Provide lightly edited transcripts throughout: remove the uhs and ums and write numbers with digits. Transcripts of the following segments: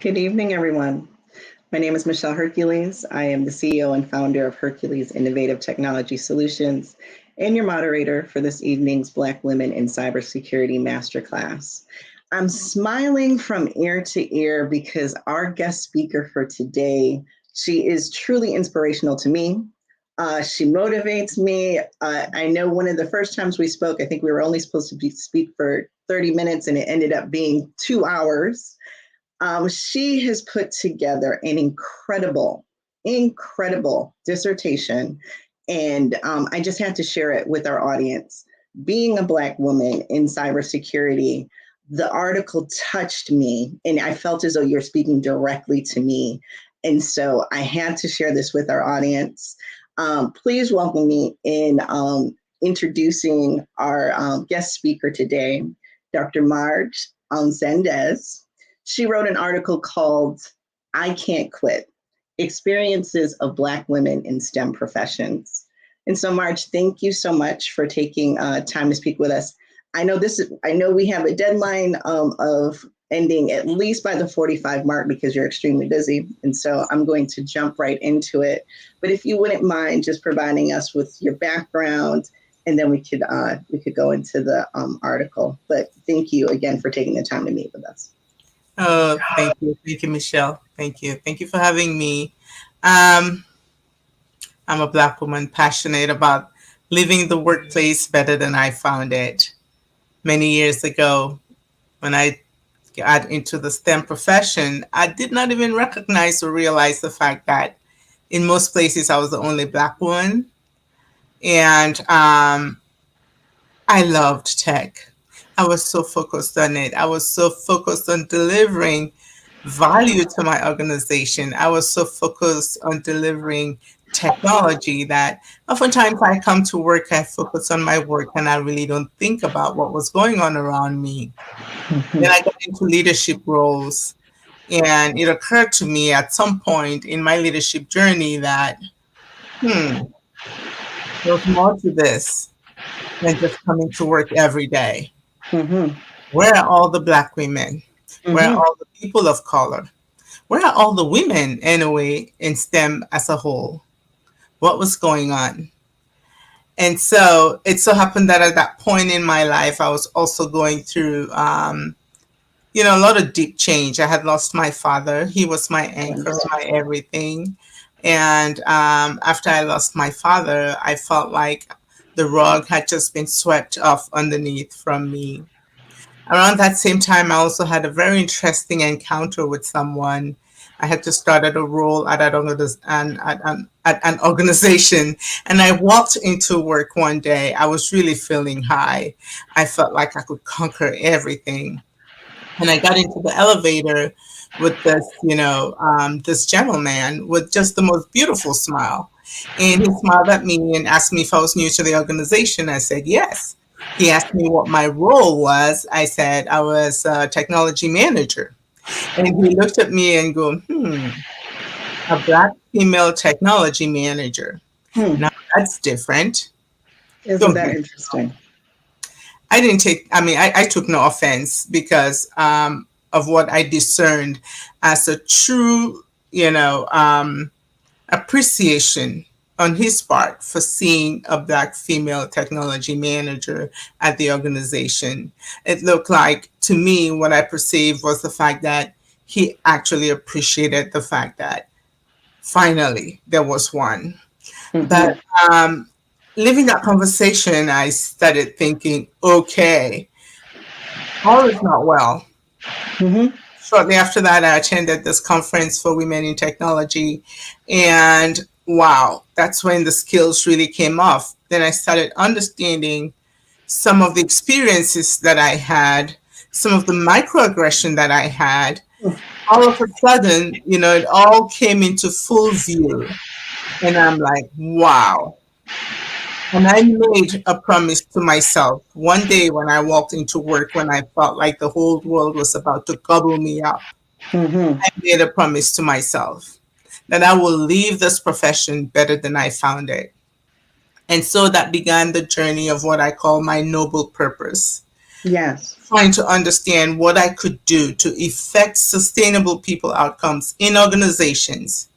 Good evening, everyone. My name is Michelle Hercules. I am the CEO and founder of Hercules Innovative Technology Solutions and your moderator for this evening's Black Women in Cybersecurity Masterclass. I'm smiling from ear to ear because our guest speaker for today, she is truly inspirational to me. She motivates me. I know one of the first times we spoke, I think we were only supposed to speak for 30 minutes and it ended up being 2 hours. She has put together an incredible dissertation, and I just had to share it with our audience. Being a Black woman in cybersecurity, the article touched me, and I felt as though you're speaking directly to me. And so I had to share this with our audience. Please welcome me in introducing our guest speaker today, Dr. Marge Sendze. She wrote an article called I Cant Quit, Experiences of Black Women in STEM Professions. And so, Marge, thank you so much for taking time to speak with us. I know we have a deadline of ending at least by the 45 mark because you're extremely busy. And so I'm going to jump right into it. But if you wouldn't mind just providing us with your background, and then we could go into the article. But thank you again for taking the time to meet with us. Oh, thank you. Thank you, Michelle. Thank you. Thank you for having me. I'm a Black woman passionate about living the workplace better than I found it. Many years ago, when I got into the STEM profession, I did not even recognize or realize the fact that in most places I was the only Black woman. And I loved tech. I was so focused on it. I was so focused on delivering value to my organization. I was so focused on delivering technology that oftentimes I come to work, I focus on my work, and I really don't think about what was going on around me. Then I got into leadership roles, and it occurred to me at some point in my leadership journey that, there's more to this than just coming to work every day. Mm-hmm. Where are all the Black women? Where are Mm-hmm. all the people of color? Where are all the women, anyway, in STEM as a whole? What was going on? And so it so happened that at that point in my life, I was also going through, a lot of deep change. I had lost my father. He was my anchor, my everything. And after I lost my father, I felt like the rug had just been swept off underneath from me. Around that same time, I also had a very interesting encounter with someone. I had just started a role at an organization, and I walked into work one day. I was really feeling high. I felt like I could conquer everything. And I got into the elevator with this gentleman with just the most beautiful smile. And he smiled at me and asked me if I was new to the organization. I said yes. He asked me what my role was. I said I was a technology manager. And he looked at me and go, a Black female technology manager. Now that's different. Isn't that interesting? I took no offense because of what I discerned as a true, appreciation on his part for seeing a Black female technology manager at the organization. It looked like, to me, what I perceived was the fact that he actually appreciated the fact that finally there was one. Mm-hmm. But living that conversation, I started thinking, okay, all is not well. Mm-hmm. Shortly after that, I attended this conference for women in technology, and wow, that's when the skills really came off. Then I started understanding some of the experiences that I had, some of the microaggression that I had. All of a sudden, it all came into full view. And I'm like, wow. And I made a promise to myself one day when I walked into work, when I felt like the whole world was about to gobble me up. Mm-hmm. I made a promise to myself that I will leave this profession better than I found it. And so that began the journey of what I call my noble purpose. Yes. trying to understand what I could do to effect sustainable people outcomes in organizations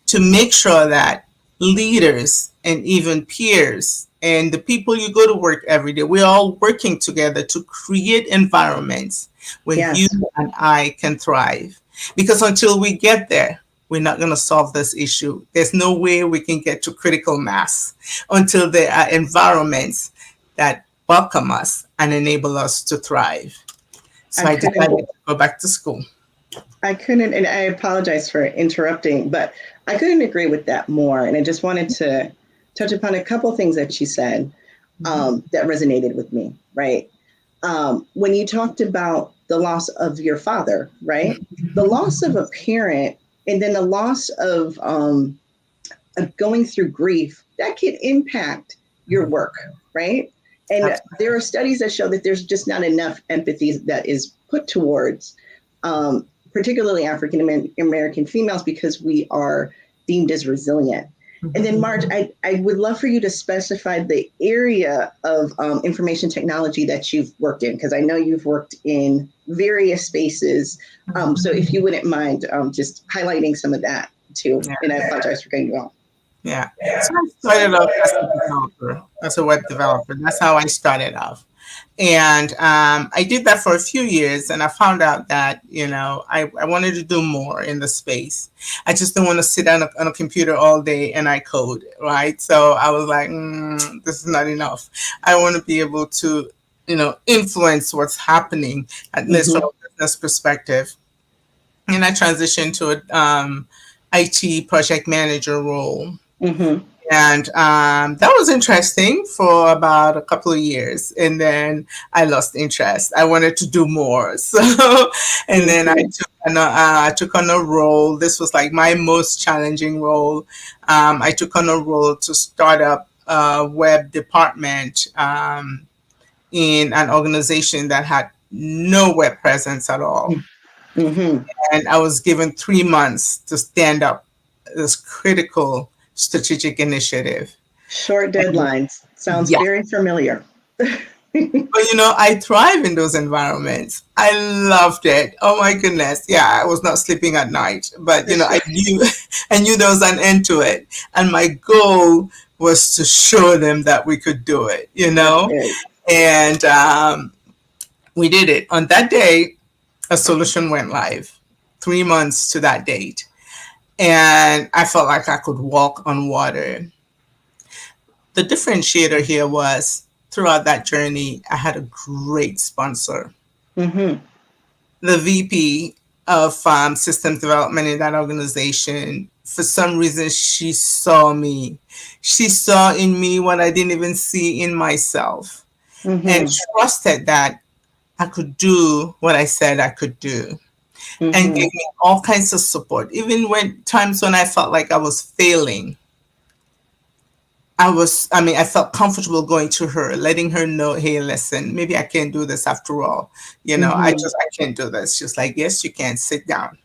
to make sure that leaders and even peers and the people you go to work every day, we're all working together to create environments where you Yes. and I can thrive. Because until we get there, we're not going to solve this issue. There's no way we can get to critical mass until there are environments that welcome us and enable us to thrive. So I I couldn't decided to go back to school. I couldn't, and I apologize for interrupting, but I couldn't agree with that more. And I just wanted to touch upon a couple things that you said that resonated with me, right? When you talked about the loss of your father, right? The loss of a parent, and then the loss of going through grief, that can impact your work, right? And there are studies that show that there's just not enough empathy that is put towards particularly African American females because we are deemed as resilient. And then, Marge, I would love for you to specify the area of information technology that you've worked in, because I know you've worked in various spaces. So if you wouldn't mind just highlighting some of that too. Yeah. And I apologize for cutting you off. Yeah. So I started off as a developer, as a web developer. That's how I started off. And I did that for a few years, and I found out that, I wanted to do more in the space. I just don't want to sit on a computer all day and I code, right? So I was like, this is not enough. I want to be able to, influence what's happening, at least from a business perspective. And I transitioned to a IT project manager role. And that was interesting for about a couple of years. And then I lost interest. I wanted to do more. So, and then I took on a role. This was like my most challenging role. I took on a role to start up a web department in an organization that had no web presence at all. And I was given 3 months to stand up this critical strategic initiative. Short deadlines. Sounds very familiar. But I thrive in those environments. I loved it. Oh my goodness. Yeah, I was not sleeping at night. But I knew there was an end to it. And my goal was to show them that we could do it, And we did it. On that day, a solution went live. 3 months to that date. And I felt like I could walk on water. The differentiator here was throughout that journey, I had a great sponsor. The VP of systems development in that organization, for some reason, she saw me. She saw in me what I didn't even see in myself, and trusted that I could do what I said I could do. And gave me all kinds of support. Even times when I felt like I was failing, I felt comfortable going to her, letting her know, hey, listen, maybe I can't do this after all. I can't do this. She's like, yes, you can, sit down.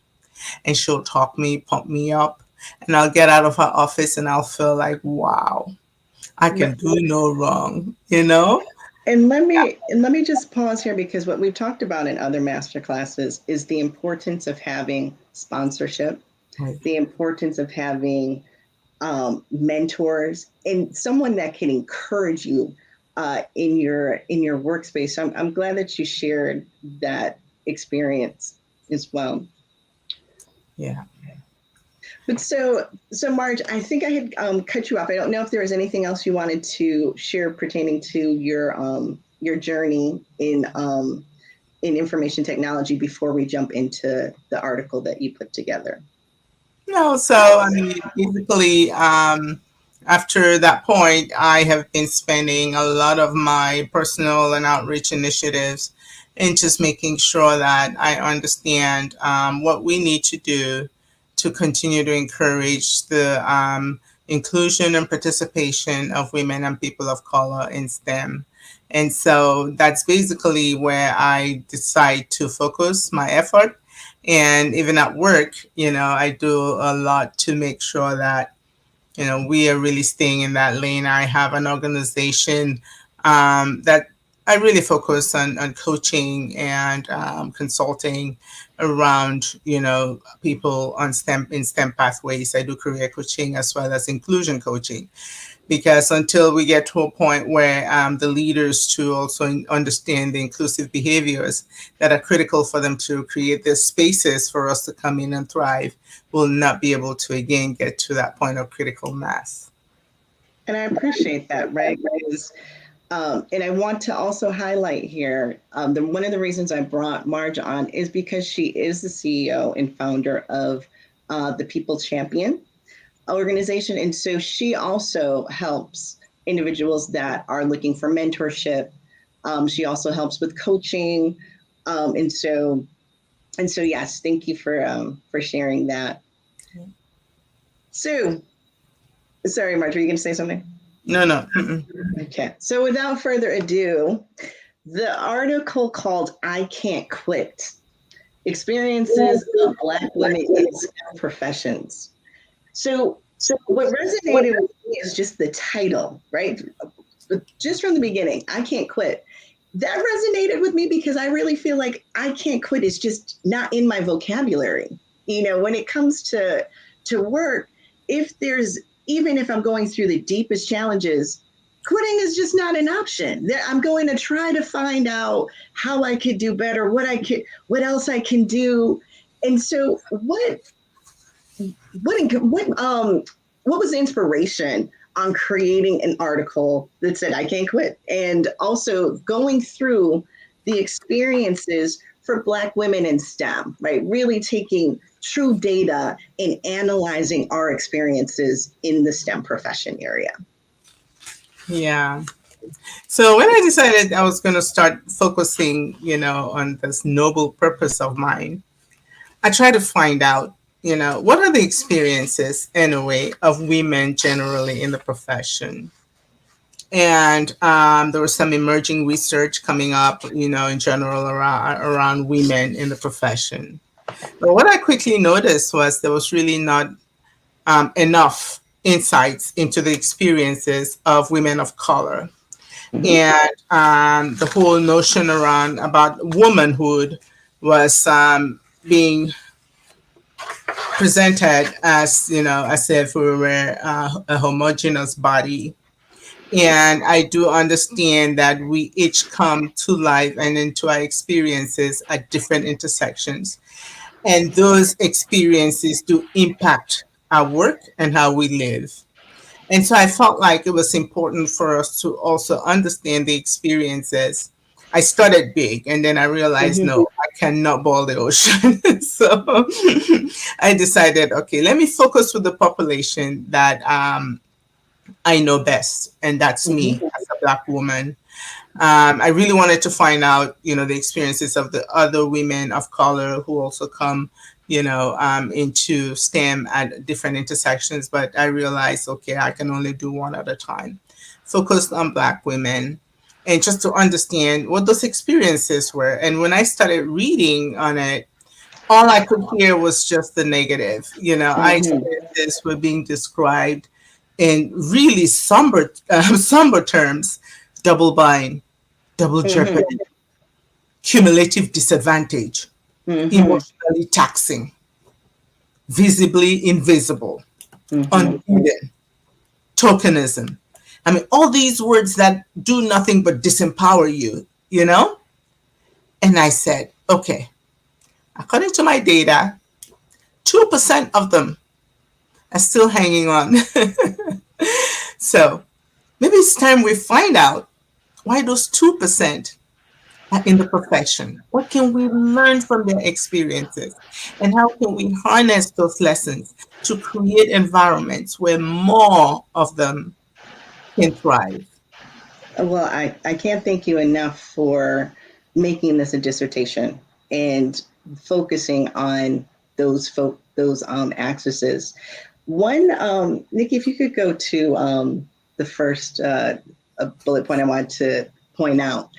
And she'll talk me, pump me up, and I'll get out of her office and I'll feel like, wow, I can do no wrong, And let me just pause here, because what we've talked about in other master classes is the importance of having sponsorship, the importance of having mentors, and someone that can encourage you in your workspace. So I'm glad that you shared that experience as well. Yeah. But so Marge, I think I had cut you off. I don't know if there was anything else you wanted to share pertaining to your journey in information technology before we jump into the article that you put together. No, so basically, after that point, I have been spending a lot of my personal and outreach initiatives in just making sure that I understand what we need to do to continue to encourage the inclusion and participation of women and people of color in STEM. And so that's basically where I decide to focus my effort. And even at work, I do a lot to make sure that, we are really staying in that lane. I have an organization that I really focus on coaching and consulting around, people on STEM pathways. I do career coaching as well as inclusion coaching, because until we get to a point where the leaders to also understand the inclusive behaviors that are critical for them to create the spaces for us to come in and thrive, we'll not be able to again get to that point of critical mass. And I appreciate that, right? Because, and I want to also highlight here, one of the reasons I brought Marge on is because she is the CEO and founder of the People Champion organization. And so she also helps individuals that are looking for mentorship. She also helps with coaching. And so, yes, thank you for sharing that. Sue, sorry, Marge, were you going to say something? No, no. Okay. So without further ado, the article called I Can't Quit, Experiences of Black Women in STEM Professions. So what resonated with me is just the title, right? Just from the beginning, I Can't Quit. That resonated with me because I really feel like I can't quit is just not in my vocabulary. When it comes to work, even if I'm going through the deepest challenges, quitting is just not an option. I'm going to try to find out how I could do better, what else I can do. And so what was the inspiration on creating an article that said I can't quit, and also going through the experiences for Black women in STEM, right? Really taking true data and analyzing our experiences in the STEM profession area. Yeah. So when I decided I was going to start focusing, on this noble purpose of mine, I tried to find out, what are the experiences, in a way, of women generally in the profession. And there was some emerging research coming up, in general around women in the profession. But what I quickly noticed was there was really not enough insights into the experiences of women of color. And the whole notion around about womanhood was being presented as, as if we were a homogeneous body. And I do understand that we each come to life and into our experiences at different intersections. And those experiences do impact our work and how we live. And so I felt like it was important for us to also understand the experiences. I started big and then I realized, no, I cannot boil the ocean. So I decided, okay, let me focus with the population that I know best, and that's me as a Black woman. I really wanted to find out, the experiences of the other women of color who also come, into STEM at different intersections. But I realized, okay, I can only do one at a time. Focused on Black women, and just to understand what those experiences were. And when I started reading on it, all I could hear was just the negative. I experiences were being described in really somber terms: double bind, double jeopardy, cumulative disadvantage, emotionally taxing, visibly invisible, unhidden, tokenism. I mean, all these words that do nothing but disempower you, And I said, okay, according to my data, 2% of them are still hanging on. So maybe it's time we find out why those 2% are in the profession. What can we learn from their experiences? And how can we harness those lessons to create environments where more of them can thrive? Well, I can't thank you enough for making this a dissertation and focusing on those axes. One, Nikki, if you could go to the first bullet point I wanted to point out.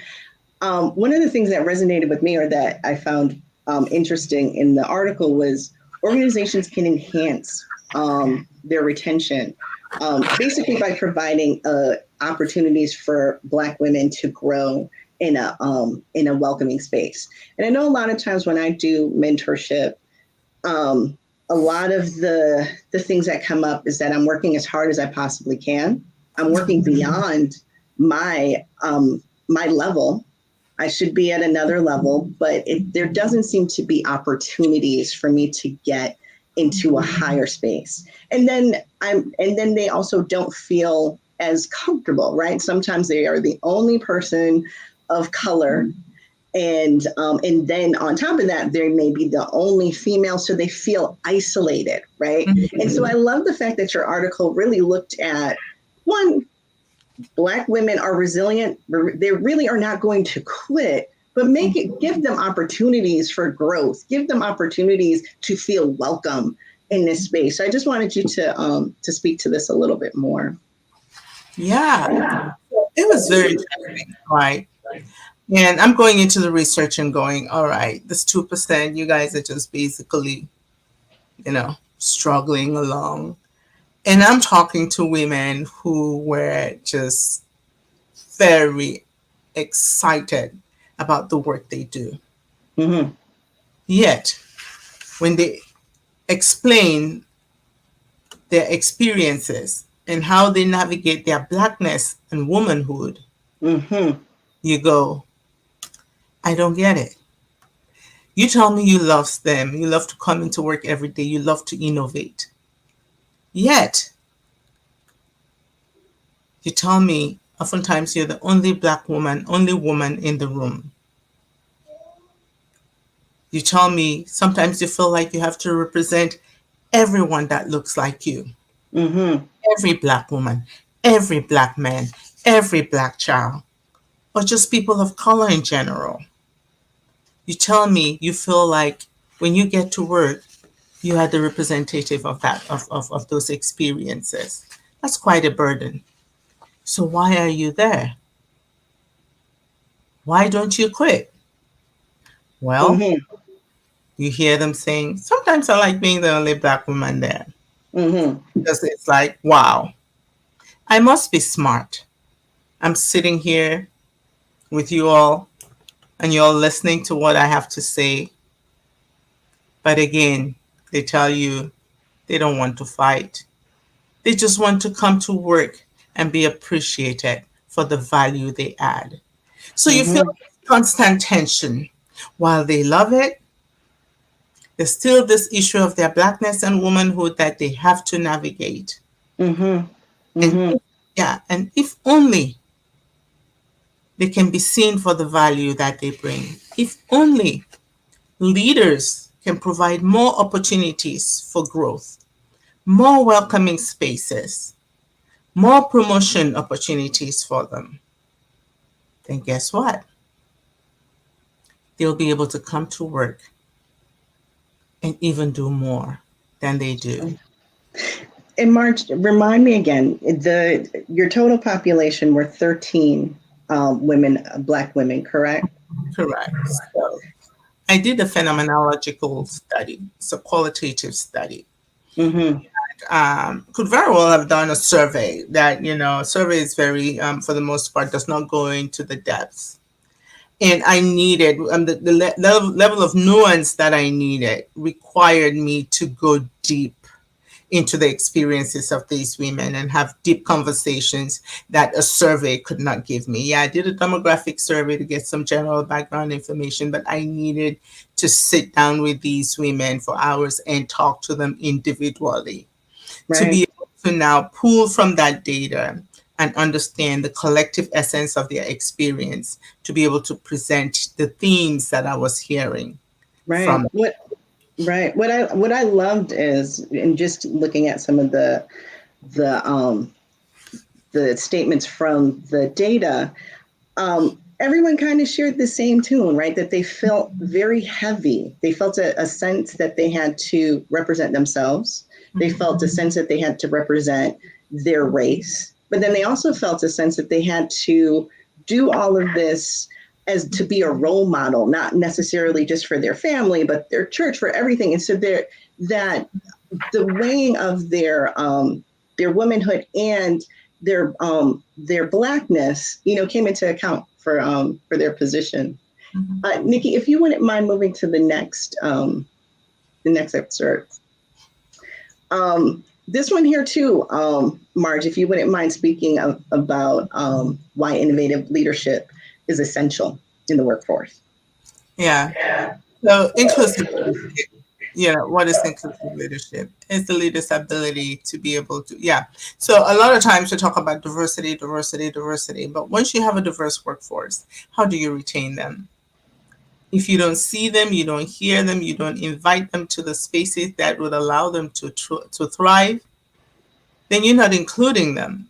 One of the things that resonated with me, or that I found interesting in the article, was organizations can enhance their retention, basically by providing opportunities for Black women to grow in a welcoming space. And I know a lot of times when I do mentorship, a lot of the things that come up is that I'm working as hard as I possibly can. I'm working beyond my my level. I should be at another level, but there doesn't seem to be opportunities for me to get into a higher space. And then they also don't feel as comfortable, right? Sometimes they are the only person of color, and then on top of that, they may be the only female, so they feel isolated, right? And so I love the fact that your article really looked at, one, Black women are resilient. They really are not going to quit, but give them opportunities for growth, give them opportunities to feel welcome in this space. So I just wanted you to speak to this a little bit more. Yeah, it was very interesting, right? And I'm going into the research and going, all right, this 2%, you guys are just basically, struggling along. And I'm talking to women who were just very excited about the work they do. Mm-hmm. Yet, when they explain their experiences and how they navigate their Blackness and womanhood, Mm-hmm. you go, I don't get it. You tell me you love STEM, you love to come into work every day, you love to innovate. Yet, you tell me oftentimes you're the only Black woman, only woman in the room. You tell me sometimes you feel like you have to represent everyone that looks like you. Mm-hmm. Every Black woman, every Black man, every Black child, or just people of color in general. You tell me you feel like when you get to work, you are the representative of that of those experiences. That's quite a burden. So why are you there? Why don't you quit? Well, Mm-hmm. you hear them saying, sometimes I like being the only Black woman there. Mm-hmm. Because it's like, wow, I must be smart. I'm sitting here with you all and you're all listening to what I have to say. But again, they tell you they don't want to fight. They just want to come to work and be appreciated for the value they add. So you feel constant tension. While they love it, there's still this issue of their Blackness and womanhood that they have to navigate. Mm-hmm. And Mm-hmm. and if only they can be seen for the value that they bring. If only leaders can provide more opportunities for growth, more welcoming spaces, more promotion opportunities for them, then guess what? They'll be able to come to work and even do more than they do. And Marge, remind me again, your total population were 13 women, Black women, correct? Correct. So I did a phenomenological study. It's a qualitative study. Mm-hmm. Could very well have done a survey that, survey is very, for the most part, does not go into the depths. And I needed, the level of nuance that I needed required me to go deep into the experiences of these women and have deep conversations that a survey could not give me. Yeah, I did a demographic survey to get some general background information, but I needed to sit down with these women for hours and talk to them individually to be able to now pull from that data and understand the collective essence of their experience to be able to present the themes that I was hearing from. Right. What I loved is, in just looking at some of the statements from the data, everyone kind of shared the same tune, right? That they felt very heavy. They felt a sense that they had to represent themselves. They felt a sense that they had to represent their race, but then they also felt a sense that they had to do all of this as to be a role model, not necessarily just for their family, but their church, for everything. And so that the weighing of their womanhood and their Blackness, came into account for their position. Mhm. Nikki, if you wouldn't mind moving to the next excerpt. This one here too, Marge, if you wouldn't mind speaking about why innovative leadership is essential in the workforce. Yeah. So inclusive leadership. Yeah, what is inclusive leadership? It's the leader's ability to be able to, yeah. So a lot of times we talk about diversity, diversity, diversity, but once you have a diverse workforce, how do you retain them? If you don't see them, you don't hear them, you don't invite them to the spaces that would allow them to thrive, then you're not including them.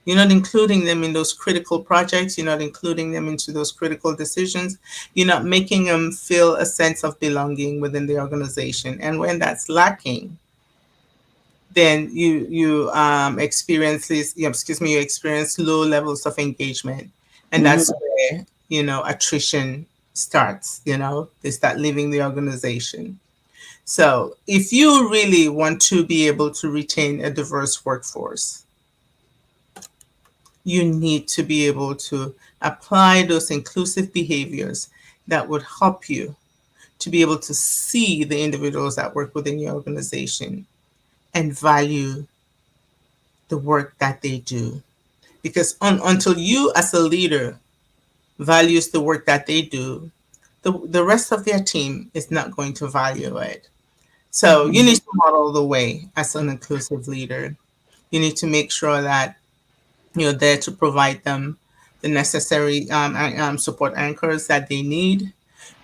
You're not including them in those critical projects. You're not including them into those critical decisions. You're not making them feel a sense of belonging within the organization. And when that's lacking, then you experience this. Excuse me. You experience low levels of engagement, and that's Mm-hmm. where attrition starts. They start leaving the organization. So if you really want to be able to retain a diverse workforce, you need to be able to apply those inclusive behaviors that would help you to be able to see the individuals that work within your organization and value the work that they do. Because until you as a leader values the work that they do, the rest of their team is not going to value it. So you need to model the way as an inclusive leader. You need to make sure that you're there to provide them the necessary support anchors that they need.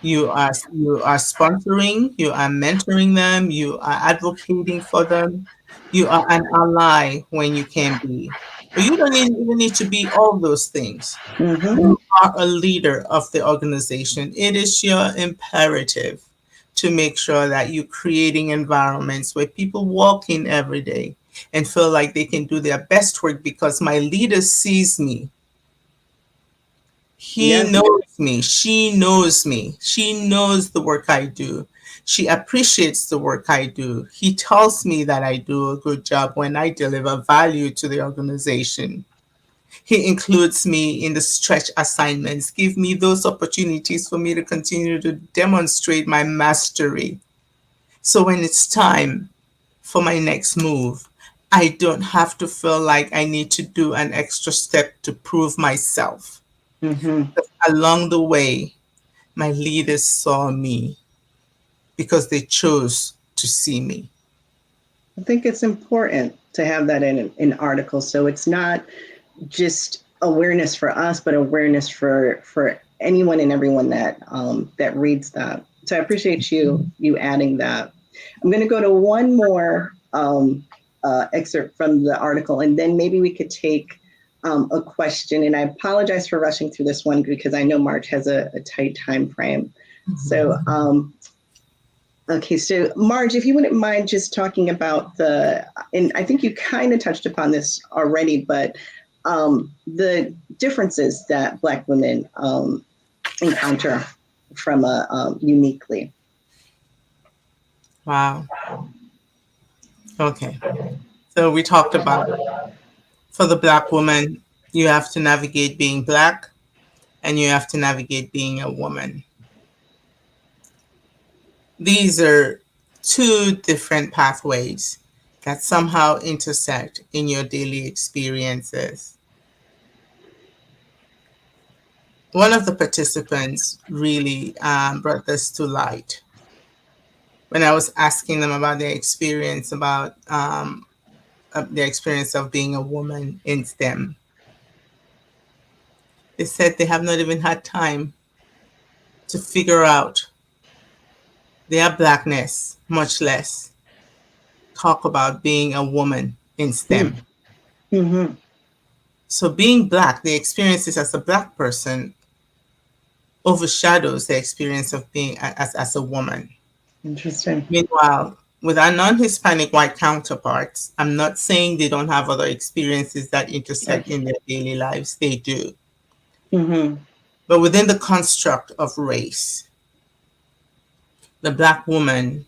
You are sponsoring, you are mentoring them, you are advocating for them, you are an ally when you can be. But you don't even need to be all those things. Mm-hmm. You are a leader of the organization. It is your imperative to make sure that you're creating environments where people walk in every day and feel like they can do their best work because my leader sees me. He Yes. knows me. She knows me. She knows the work I do. She appreciates the work I do. He tells me that I do a good job when I deliver value to the organization. He includes me in the stretch assignments, give me those opportunities for me to continue to demonstrate my mastery. So when it's time for my next move, I don't have to feel like I need to do an extra step to prove myself. Mm-hmm. Along the way, my leaders saw me because they chose to see me. I think it's important to have that in an article, so it's not just awareness for us, but awareness for anyone and everyone that reads that. So I appreciate you adding that. I'm going to go to one more excerpt from the article, and then maybe we could take a question. And I apologize for rushing through this one because I know March has a tight time frame. So okay, so Marge, if you wouldn't mind just talking about and I think you kind of touched upon this already, but the differences that Black women encounter from uniquely. Wow. Okay. So we talked about for the Black woman, you have to navigate being Black and you have to navigate being a woman. These are two different pathways that somehow intersect in your daily experiences. One of the participants really brought this to light when I was asking them about their experience of being a woman in STEM. They said they have not even had time to figure out their Blackness, much less talk about being a woman in STEM. Mm-hmm. So being Black, the experiences as a Black person overshadows the experience of being as a woman. Interesting. Meanwhile, with our non-Hispanic white counterparts, I'm not saying they don't have other experiences that intersect Yes. in their daily lives. They do. Mm-hmm. But within the construct of race, the Black woman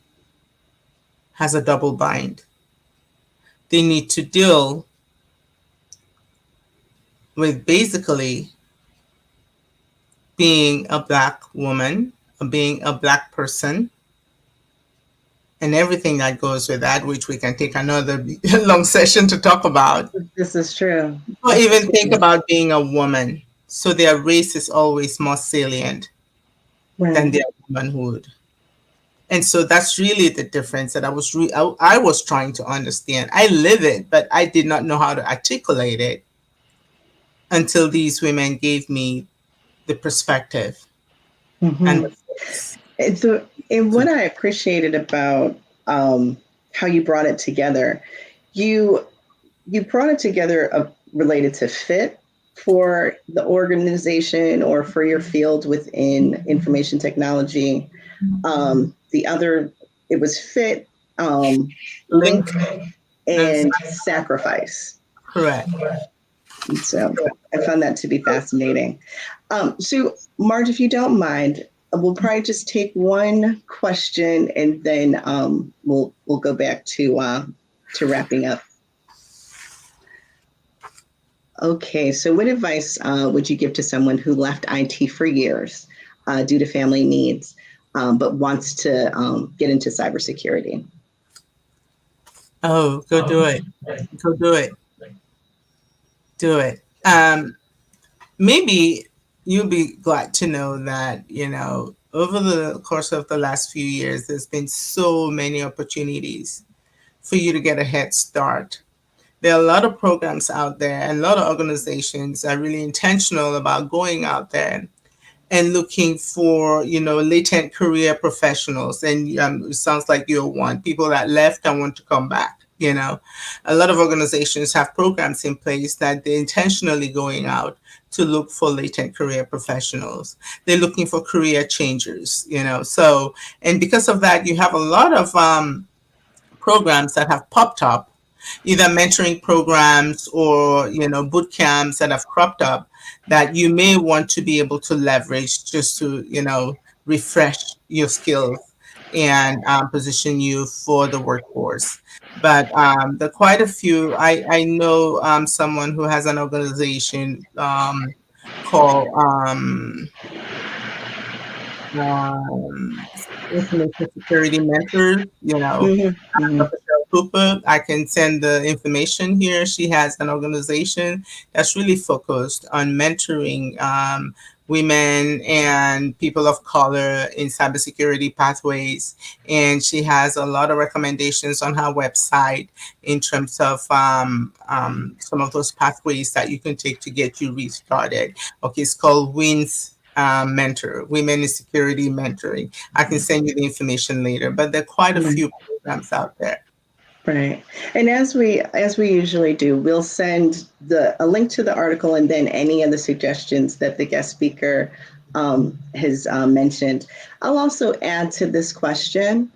has a double bind. They need to deal with basically being a Black woman, being a Black person, and everything that goes with that, which we can take another long session to talk about. This is true. Or even think about being a woman. So their race is always more salient than Right. their womanhood. And so that's really the difference that I was trying to understand. I live it, but I did not know how to articulate it until these women gave me the perspective and Mm-hmm. the focus. And what I appreciated about how you brought it together, you brought it together related to fit for the organization or for your field within information technology. The other, it was fit, link, Link and and sacrifice. correct. And so I found that to be fascinating. So, Marge, if you don't mind, we'll probably just take one question and then we'll go back to wrapping up. Okay, so what advice would you give to someone who left IT for years due to family needs, but wants to get into cybersecurity? Oh, go do it. Go do it. Do it. Maybe you'll be glad to know that, over the course of the last few years, there's been so many opportunities for you to get a head start. There are a lot of programs out there, and a lot of organizations are really intentional about going out there and looking for, latent career professionals. And it sounds like you're one, people that left and want to come back. A lot of organizations have programs in place that they're intentionally going out to look for latent career professionals. They're looking for career changers, So, and because of that, you have a lot of programs that have popped up, either mentoring programs or boot camps that have cropped up that you may want to be able to leverage just to refresh your skills and position you for the workforce. But there are quite a few. I know someone who has an organization called um, information security mentors, Mm-hmm. Dr. Cheryl Cooper. I can send the information here. She has an organization that's really focused on mentoring women and people of color in cybersecurity pathways. And she has a lot of recommendations on her website in terms of some of those pathways that you can take to get you restarted. Okay, it's called WINS mentor, Women in Security Mentoring. I can send you the information later, but there are quite a few programs out there. Right. And as we usually do, we'll send a link to the article and then any of the suggestions that the guest speaker has mentioned. I'll also add to this question.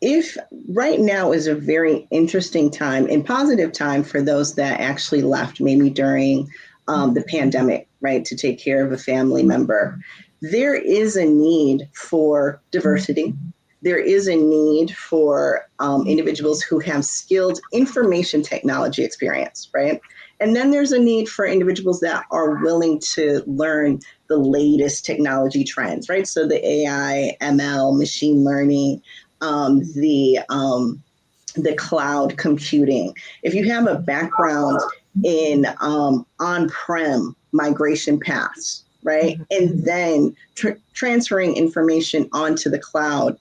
If right now is a very interesting time and positive time for those that actually left, maybe during the pandemic, right, to take care of a family member, there is a need for diversity. There is a need for individuals who have skilled information technology experience, right? And then there's a need for individuals that are willing to learn the latest technology trends, right? So the AI, ML, machine learning, the cloud computing. If you have a background in on-prem migration paths, right, and then transferring information onto the cloud,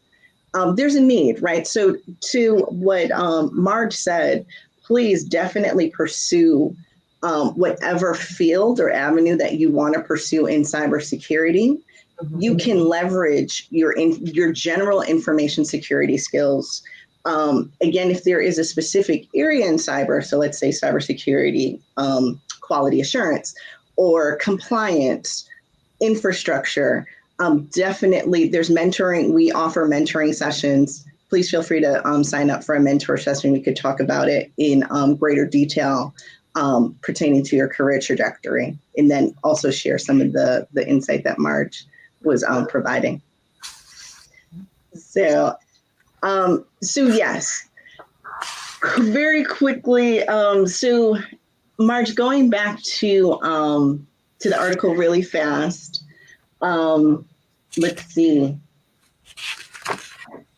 there's a need, right? So to what Marge said, please definitely pursue whatever field or avenue that you want to pursue in cybersecurity. You can leverage your general information security skills. Again, if there is a specific area in cyber, so let's say cybersecurity, quality assurance, or compliance, infrastructure, definitely there's mentoring. We offer mentoring sessions. Please feel free to sign up for a mentor session. We could talk about it in greater detail pertaining to your career trajectory, and then also share some of the insight that Marge was providing. So yes, very quickly. So Marge, going back to the article really fast. Let's see.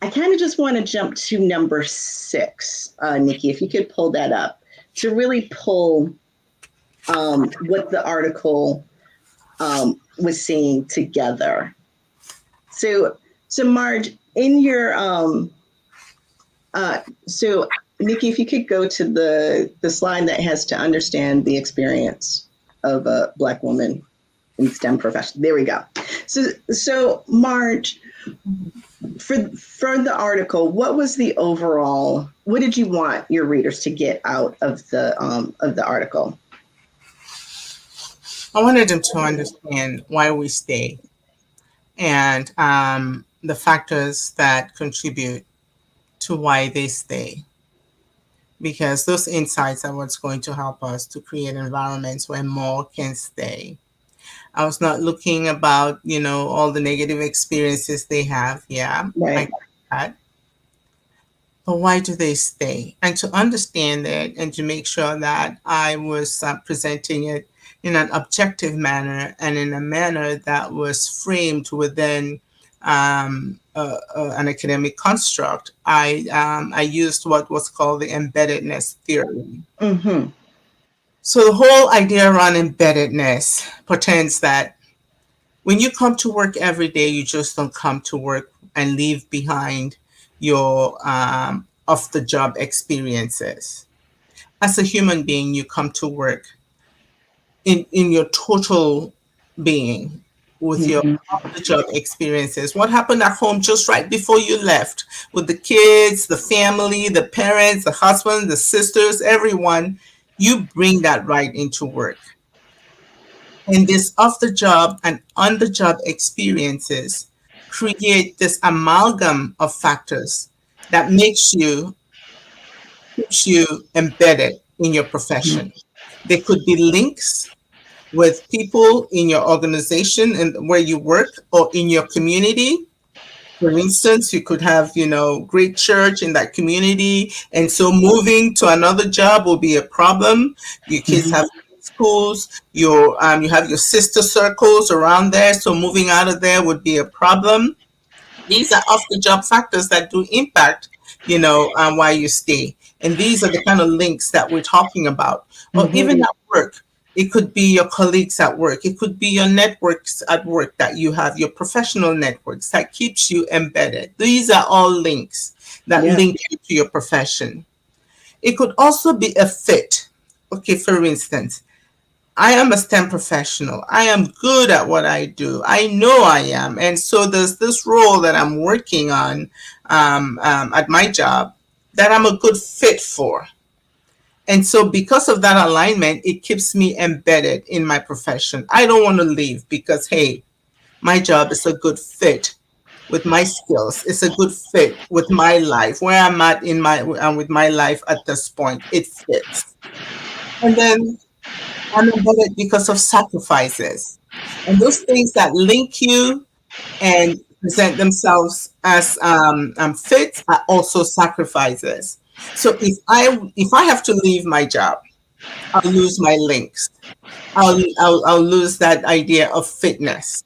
I kind of just want to jump to number 6, Nikki, if you could pull that up to really pull what the article was saying together. So Marge, in your so Nikki, if you could go to the slide that has to understand the experience of a Black woman in STEM profession. There we go. So Marge, for the article, what was the overall? What did you want your readers to get out of the article? I wanted them to understand why we stay and the factors that contribute to why they stay. Because those insights are what's going to help us to create environments where more can stay. I was not looking about, all the negative experiences they have. Yeah, right. I got that. But why do they stay? And to understand it and to make sure that I was presenting it in an objective manner and in a manner that was framed within an academic construct, I used what was called the Embeddedness Theory. Mm-hmm. So the whole idea around embeddedness pretends that when you come to work every day, you just don't come to work and leave behind your off-the-job experiences. As a human being, you come to work in your total being with your off-the-job experiences. What happened at home just right before you left with the kids, the family, the parents, the husband, the sisters, everyone, you bring that right into work. And this off-the-job and on-the-job experiences create this amalgam of factors that keeps you embedded in your profession. They could be links with people in your organization and where you work or in your community. For instance, you could have, great church in that community. And so moving to another job will be a problem. Your kids have schools, you have your sister circles around there. So moving out of there would be a problem. These are off-the-job factors that do impact, why you stay. And these are the kind of links that we're talking about. Or even at work, it could be your colleagues at work. It could be your networks at work that you have, your professional networks that keeps you embedded. These are all links that link you to your profession. It could also be a fit. Okay, for instance, I am a STEM professional. I am good at what I do. I know I am. And so there's this role that I'm working on at my job that I'm a good fit for. And so because of that alignment, it keeps me embedded in my profession. I don't want to leave because, hey, my job is a good fit with my skills. It's a good fit with my life, where I'm at with my life at this point. It fits. And then I'm embedded because of sacrifices. And those things that link you and present themselves as fit are also sacrifices. So if I have to leave my job, I'll lose my links. I'll lose that idea of fitness.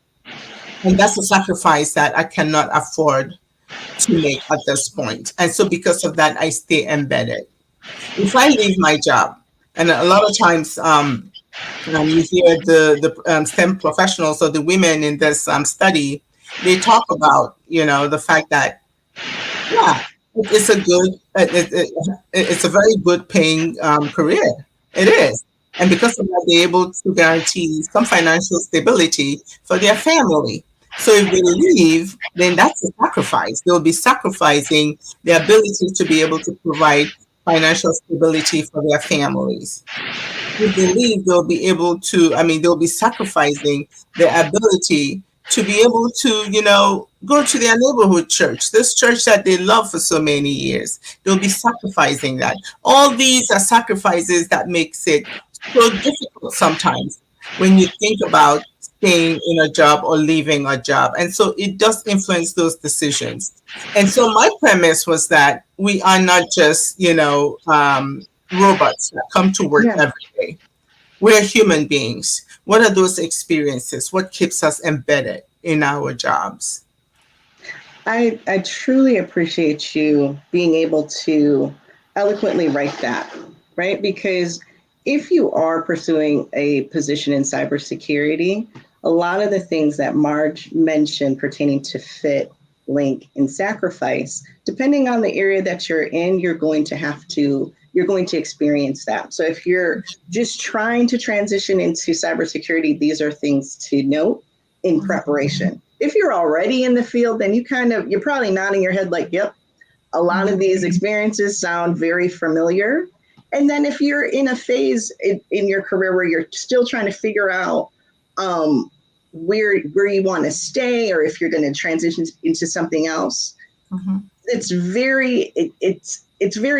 And that's a sacrifice that I cannot afford to make at this point. And so because of that, I stay embedded. If I leave my job, and a lot of times you hear the STEM professionals or the women in this study, they talk about, the fact that, it's a good, it's a very good paying career. It is. And because of that, they're able to guarantee some financial stability for their family. So if they leave, then that's a sacrifice. They'll be sacrificing their ability to be able to provide financial stability for their families. If they leave, they'll be sacrificing their ability to be able to, go to their neighborhood church, this church that they love for so many years. They'll be sacrificing that. All these are sacrifices that makes it so difficult sometimes when you think about staying in a job or leaving a job. And so it does influence those decisions. And so my premise was that we are not just, robots that come to work every day. We're human beings. What are those experiences? What keeps us embedded in our jobs? I truly appreciate you being able to eloquently write that, right? Because if you are pursuing a position in cybersecurity, a lot of the things that Marge mentioned pertaining to fit, link, and sacrifice, depending on the area that you're in, you're going to experience that. So if you're just trying to transition into cybersecurity, these are things to note in preparation. If you're already in the field, then you're probably nodding your head like, yep, a lot of these experiences sound very familiar. And then if you're in a phase in your career where you're still trying to figure out where you want to stay, or if you're going to transition into something else, it's very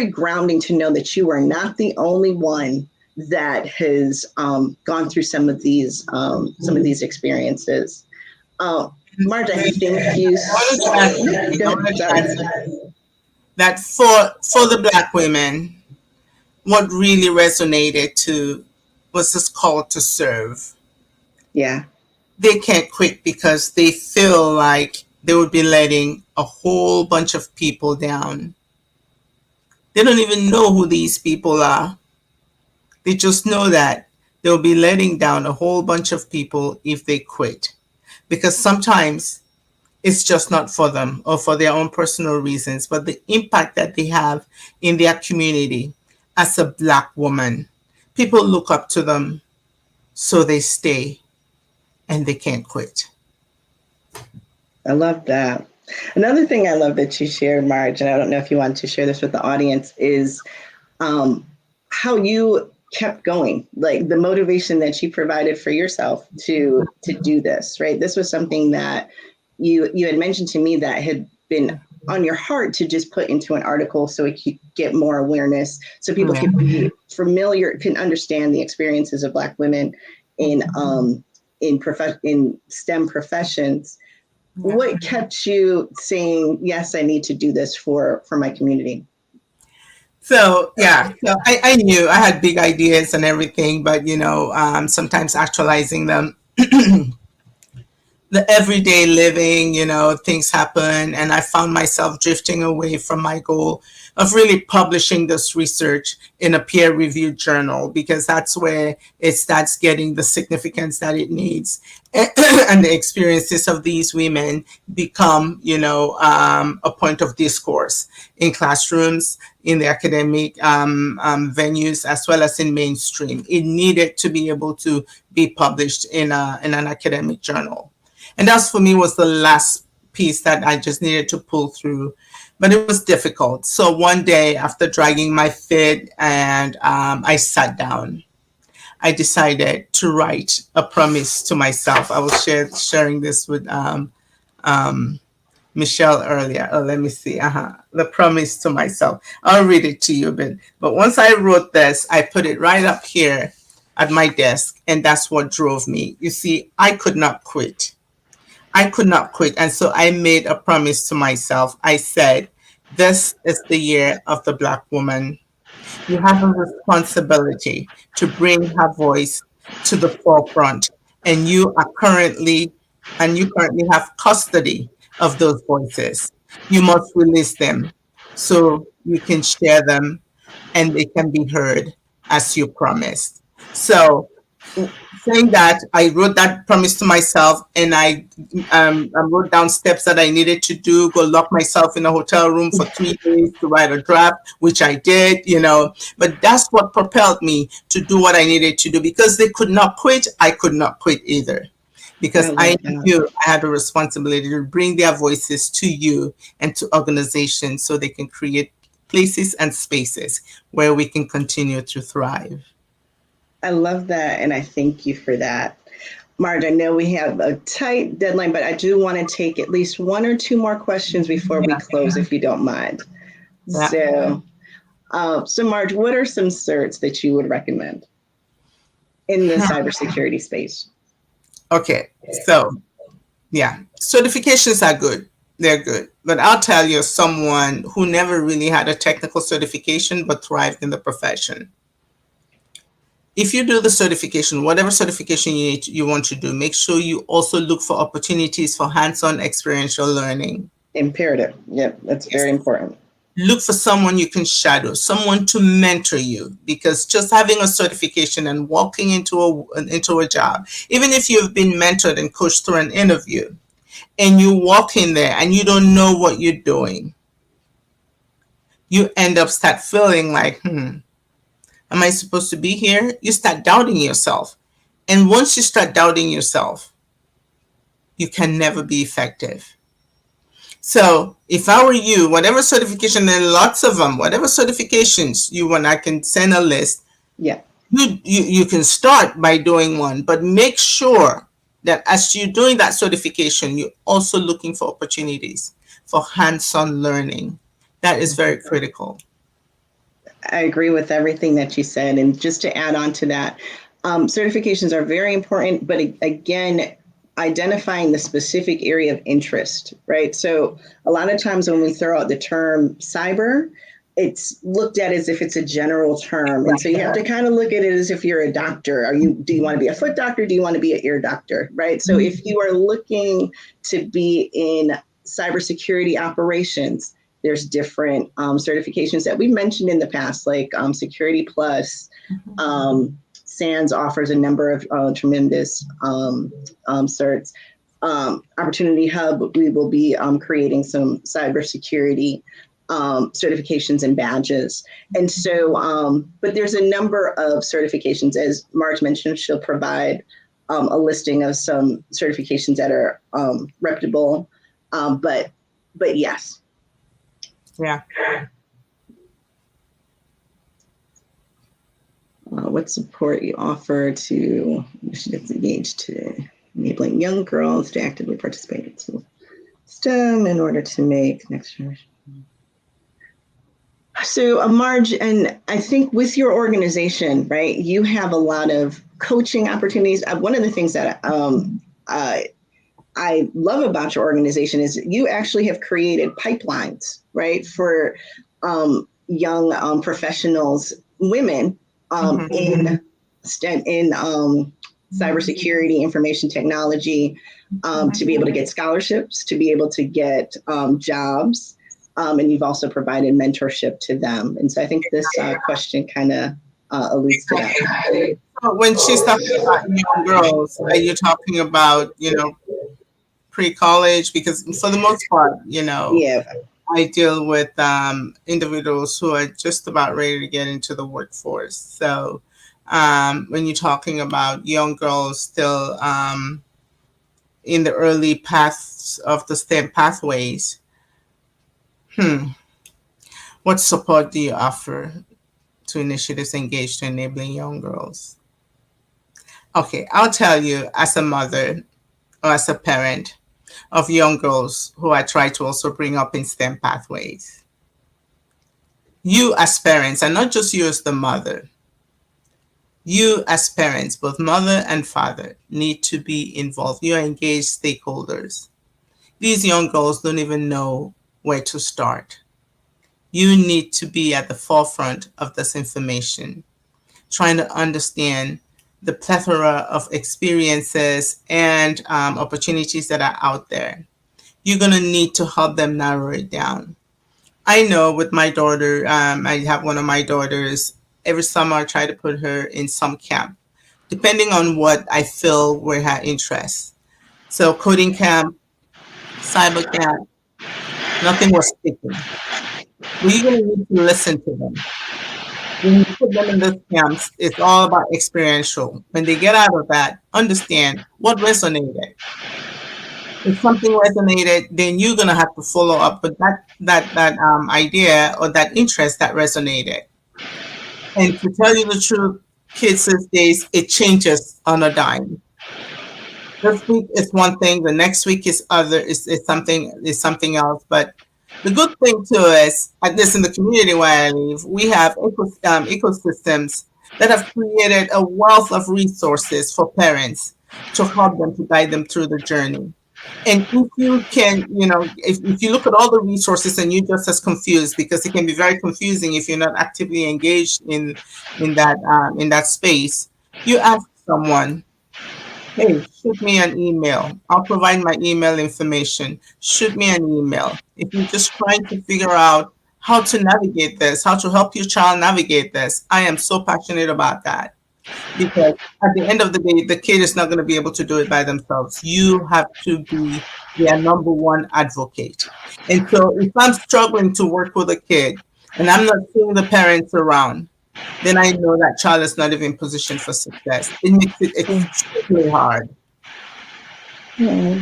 grounding to know that you are not the only one that has gone through some of these experiences. Marge, I think you. That for the Black women, what really resonated was this call to serve. Yeah. They can't quit because they feel like they would be letting a whole bunch of people down. They don't even know who these people are. They just know that they'll be letting down a whole bunch of people if they quit. Because sometimes it's just not for them or for their own personal reasons, but the impact that they have in their community as a Black woman. People look up to them, so they stay and they can't quit. I love that. Another thing I love that you shared, Marge, and I don't know if you want to share this with the audience, is how you kept going, like the motivation that you provided for yourself to do this, right? This was something that you had mentioned to me that had been on your heart to just put into an article so it could get more awareness, so people could be familiar, can understand the experiences of Black women in STEM professions. What kept you saying, yes, I need to do this for my community? So I knew I had big ideas and everything, but sometimes actualizing them, the everyday living, things happen, and I found myself drifting away from my goal of really publishing this research in a peer-reviewed journal, because that's where it starts getting the significance that it needs. And the experiences of these women become, a point of discourse in classrooms, in the academic venues, as well as in mainstream. It needed to be able to be published in an academic journal. And that, for me, was the last piece that I just needed to pull through. But it was difficult. So one day, after dragging my feet, and I sat down, I decided to write a promise to myself. I was sharing this with Michelle earlier. Oh, let me see. The promise to myself. I'll read it to you a bit. But once I wrote this, I put it right up here at my desk, and that's what drove me. You see, I could not quit. And so I made a promise to myself. I said, this is the year of the Black woman. You have a responsibility to bring her voice to the forefront. And you currently have custody of those voices. You must release them so you can share them and they can be heard as you promised. So saying that, I wrote that promise to myself, and I wrote down steps that I needed to do, go lock myself in a hotel room for 3 days to write a draft, which I did, but that's what propelled me to do what I needed to do, because they could not quit. I could not quit either, because I knew I had a responsibility to bring their voices to you and to organizations so they can create places and spaces where we can continue to thrive. I love that, and I thank you for that. Marge, I know we have a tight deadline, but I do want to take at least one or two more questions before we close, if you don't mind. Yeah. So Marge, what are some certs that you would recommend in the cybersecurity space? Okay, so certifications are good. They're good. But I'll tell you, someone who never really had a technical certification but thrived in the profession. if you do the certification, whatever certification you want to do, make sure you also look for opportunities for hands-on experiential learning. Imperative. Yep, that's very important. Look for someone you can shadow, someone to mentor you, because just having a certification and walking into a job, even if you've been mentored and coached through an interview, and you walk in there and you don't know what you're doing, you end up start feeling like, am I supposed to be here? You start doubting yourself. And once you start doubting yourself, you can never be effective. So if I were you, whatever certification, there are lots of them, whatever certifications you want, I can send a list. Yeah. You can start by doing one, but make sure that as you're doing that certification, you're also looking for opportunities for hands-on learning. That is very critical. I agree with everything that you said. And just to add on to that, certifications are very important, but again, identifying the specific area of interest, right? So a lot of times when we throw out the term cyber, it's looked at as if it's a general term. And so you have to kind of look at it as if you're a doctor. Do you want to be a foot doctor? Do you want to be an ear doctor, right? So if you are looking to be in cybersecurity operations, there's different certifications that we mentioned in the past, like Security Plus. SANS offers a number of tremendous certs. Opportunity Hub, we will be creating some cybersecurity certifications and badges. And so, but there's a number of certifications. As Marge mentioned, she'll provide a listing of some certifications that are reputable. But yes. Yeah. What support you offer to initiatives engaged to enabling young girls to actively participate in school STEM in order to make next generation. So, Marge, and I think with your organization, right, you have a lot of coaching opportunities. One of the things that I love about your organization is you actually have created pipelines, right, for young professionals, women in STEM, in cybersecurity, information technology, to be able to get scholarships, to be able to get jobs. And you've also provided mentorship to them. And so I think this question kind of alludes to that. When she's talking about young girls, are you talking about, pre-college? Because for the most part, Yeah. I deal with individuals who are just about ready to get into the workforce. So when you're talking about young girls still in the early paths of the STEM pathways, what support do you offer to initiatives engaged to enabling young girls? Okay, I'll tell you, as a mother or as a parent of young girls who I try to also bring up in STEM pathways, you as parents, and not just you as the mother, you as parents, both mother and father, need to be involved. You are engaged stakeholders. These young girls don't even know where to start. You need to be at the forefront of this information, trying to understand the plethora of experiences and opportunities that are out there. You're going to need to help them narrow it down. I know with my daughter, I have one of my daughters, every summer I try to put her in some camp, depending on what I feel were her interests. So coding camp, cyber camp, nothing was sticking. We're going to need to listen to them. When you put them in those camps, it's all about experiential. When they get out of that, understand what resonated. If something resonated, then you're gonna have to follow up with that idea or that interest that resonated. And to tell you the truth, kids these days, it changes on a dime. This week is one thing, the next week is something else. But the good thing too is, at least in the community where I live, we have ecosystems that have created a wealth of resources for parents to help them, to guide them through the journey. And if you can, if you look at all the resources and you're just as confused, because it can be very confusing if you're not actively engaged in that space, you ask someone, hey, shoot me an email. I'll provide my email information. Shoot me an email. If you're just trying to figure out how to navigate this, how to help your child navigate this, I am so passionate about that, because at the end of the day, the kid is not going to be able to do it by themselves. You have to be their number one advocate. And so if I'm struggling to work with a kid and I'm not seeing the parents around, then I know that child is not even positioned for success. It makes it extremely hard. Hmm.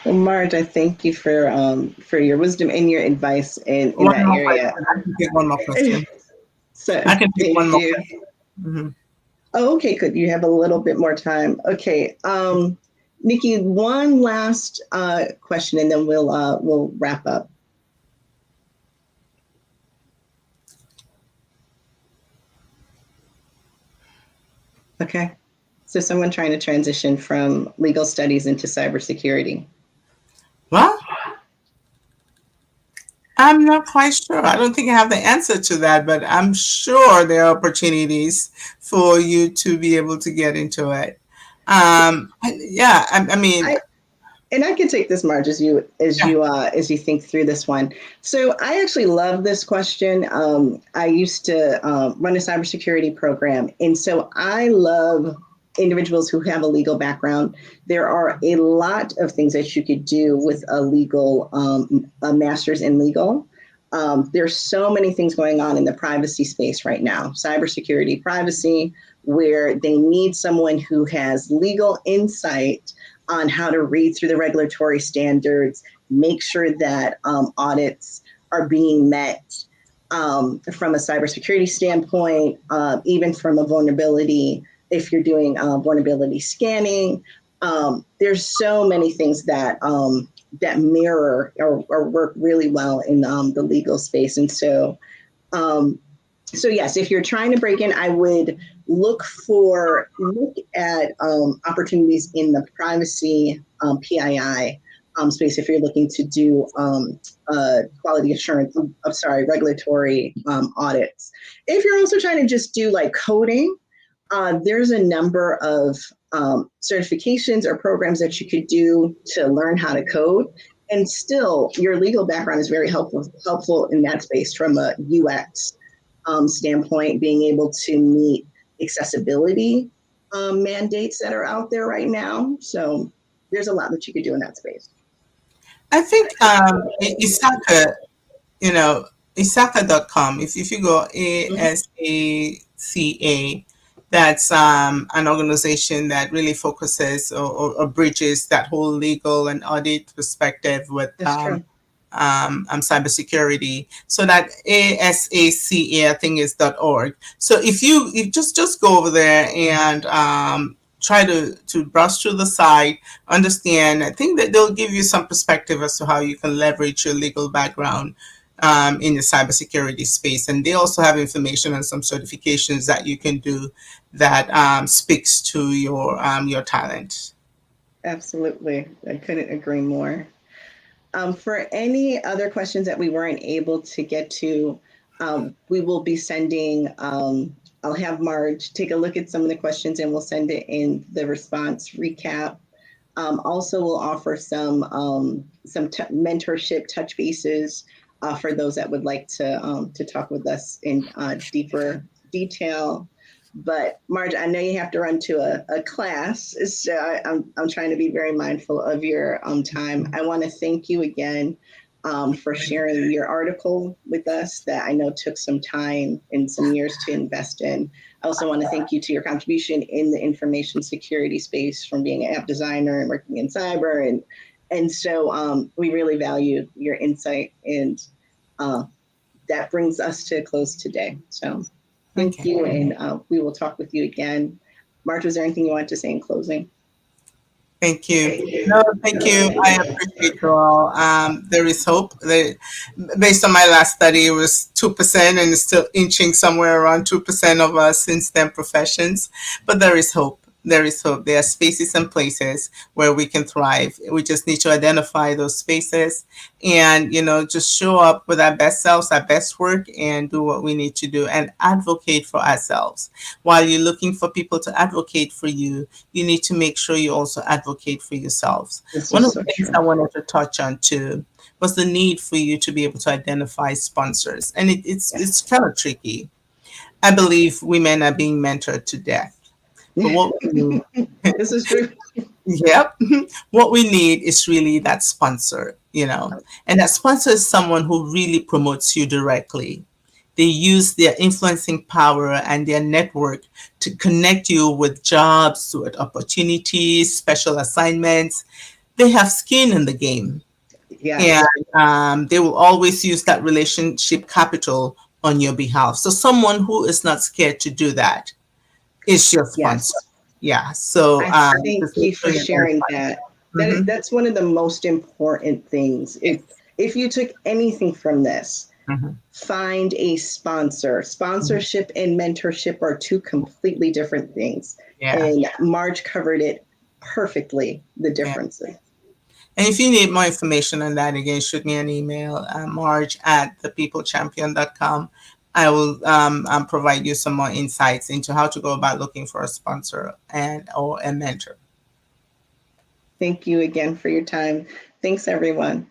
Well, Marge, I thank you for your wisdom and your advice in One that more area. question. I can take one more question. So I can take one thank more you. question. Mm-hmm. Oh, okay, good. You have a little bit more time. Okay. Nikki, one last question and then we'll wrap up. Okay. So someone trying to transition from legal studies into cybersecurity. Well, I'm not quite sure. I don't think I have the answer to that, but I'm sure there are opportunities for you to be able to get into it. Yeah, I mean, And I can take this, Marge, yeah. as you think through this one. So I actually love this question. I used to run a cybersecurity program, and so I love individuals who have a legal background. There are a lot of things that you could do with a master's in legal. There's so many things going on in the privacy space right now, cybersecurity, privacy, where they need someone who has legal insight on how to read through the regulatory standards, make sure that audits are being met from a cybersecurity standpoint, even from a vulnerability, if you're doing vulnerability scanning. There's so many things that that mirror or work really well in the legal space. And so yes, if you're trying to break in, I would look at opportunities in the privacy PII space if you're looking to do quality assurance. I'm sorry, regulatory audits. If you're also trying to just do like coding, there's a number of certifications or programs that you could do to learn how to code. And still, your legal background is very helpful in that space from a UX standpoint, being able to meet accessibility mandates that are out there right now. So there's a lot that you could do in that space. I think Isaka, you know, Isaka.com, if you go ASACA, that's an organization that really focuses or bridges that whole legal and audit perspective with That's true. cybersecurity. So that ASACA, I think, is .org. So if you just go over there and try to browse through the site, understand, I think that they'll give you some perspective as to how you can leverage your legal background in the cybersecurity space. And they also have information on some certifications that you can do that speaks to your talent. Absolutely. I couldn't agree more. For any other questions that we weren't able to get to, we will be sending, I'll have Marge take a look at some of the questions and we'll send it in the response recap. Also, we'll offer some mentorship touch bases for those that would like to talk with us in deeper detail. But Marge, I know you have to run to a class, so I'm trying to be very mindful of your time. I want to thank you again for sharing your article with us that I know took some time and some years to invest in. I also want to thank you to your contribution in the information security space, from being an app designer and working in cyber, and so we really value your insight, and that brings us to a close today. So. Thank you, and we will talk with you again. Marge, was there anything you wanted to say in closing? Thank you. No, thank you. I appreciate you all. There is hope. Based on my last study, it was 2%, and it's still inching somewhere around 2% of us in STEM professions. But there is hope. There is hope. There are spaces and places where we can thrive. We just need to identify those spaces and, just show up with our best selves, our best work, and do what we need to do and advocate for ourselves. While you're looking for people to advocate for you, you need to make sure you also advocate for yourselves. This One is of so the things I true. wanted to touch on too was the need for you to be able to identify sponsors. And it's Yes. kind of tricky. I believe women are being mentored to death. But what we need, This is true. yep, what we need is really that sponsor, and that sponsor is someone who really promotes you directly. They use their influencing power and their network to connect you with jobs, with opportunities, special assignments. They have skin in the game, and Yes. they will always use that relationship capital on your behalf. So someone who is not scared to do that is your sponsor. Yes. Yeah. So I just thank make you sure for you sharing identify. that. Mm-hmm. That's one of the most important things. If you took anything from this, Mm-hmm. find a sponsor. Mm-hmm. Sponsorship and mentorship are two completely different things. Yeah. And Marge covered it perfectly, the Yeah. differences. And if you need more information on that, again, shoot me an email, marge@thepeoplechampion.com. I will provide you some more insights into how to go about looking for a sponsor and or a mentor. Thank you again for your time. Thanks, everyone.